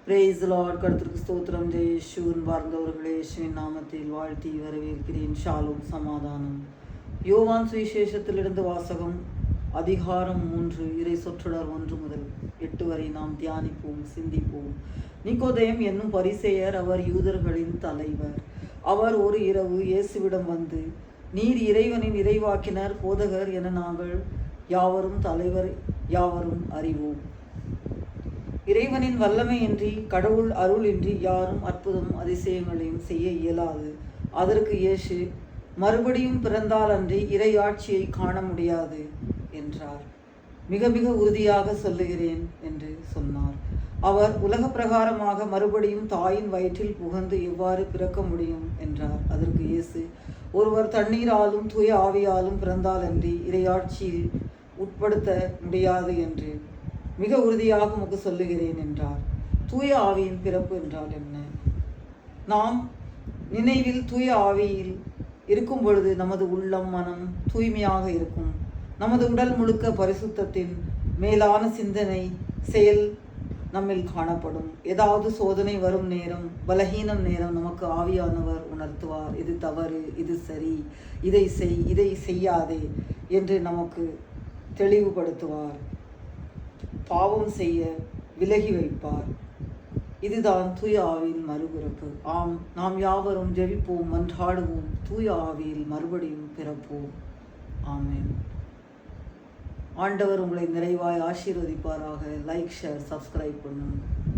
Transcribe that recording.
Brace Lord. கர்த்தருக்கு ஸ்தோத்திரம். ஜெயேஷுவின் வாழ்ந்தவர்களே, இயேசுவின் நாமத்தில் வாழ்த்தி வரவேற்கிறேன். ஷாலும் சமாதானம். யோவான் சுவிசேஷத்திலிருந்து வாசகம். அதிகாரம் 3 இறை சொற்றொடர் 1 முதல் 8 வரை நாம் தியானிப்போம், சிந்திப்போம். நிக்கோதேம் என்னும் பரிசேயர், அவர் யூதர்களின் தலைவர். அவர் ஒரு இரவு இயேசுவிடம் வந்து, நீர் இறைவனின் இறைவாக்கினர் போதகர் என நாங்கள் யாவரும் தலைவர் யாவரும் அறிவோம். இறைவனின் வல்லமையின்றி, கடவுள் அருளின்றி யாரும் அற்புதம் அதிசயங்களையும் செய்ய இயலாது. அதற்கு இயேசு, மறுபடியும் பிறந்தால் அன்றி இறையாட்சியை காண முடியாது என்றார். மிக மிக உறுதியாக சொல்லுகிறேன் என்று சொன்னார். அவர் உலக பிரகாரமாக மறுபடியும் தாயின் வயிற்றில் புகுந்து எவ்வாறு பிறக்க முடியும் என்றார். அதற்கு இயேசு, ஒருவர் தண்ணீராலும் தூய ஆவியாலும் பிறந்தால் அன்றி இறையாட்சியில் உட்படுத்த முடியாது என்று மிக உறுதியாக உமக்கு சொல்லுகிறேன் என்றார். தூய ஆவியின் பிறப்பு என்றால் என்ன? நாம் நினைவில் தூய ஆவியில் இருக்கும் பொழுது நமது உள்ளம், மனம் தூய்மையாக இருக்கும். நமது உடல் முழுக்க பரிசுத்தத்தின் மேலான சிந்தனை, செயல் நம்மில் காணப்படும். ஏதாவது சோதனை வரும் நேரம், பலகீனம் நேரம் நமக்கு ஆவியானவர் உணர்த்துவார். இது தவறு, இது சரி, இதை செய், இதை செய்யாதே என்று நமக்கு தெளிவுபடுத்துவார். பாவம் செய்ய விலகி வைப்பார். இதுதான் தூய ஆவியின் மறுபிறப்பு. ஆம், நாம் யாவரும் ஜெபிப்போம், மன்றாடுவோம், தூய ஆவியில் மறுபடியும் பிறப்போம். ஆமென். ஆண்டவர் உங்களை நிறைவாய் ஆசீர்வதிப்பாராக. லைக், ஷேர், சப்ஸ்கிரைப் பண்ணுங்க.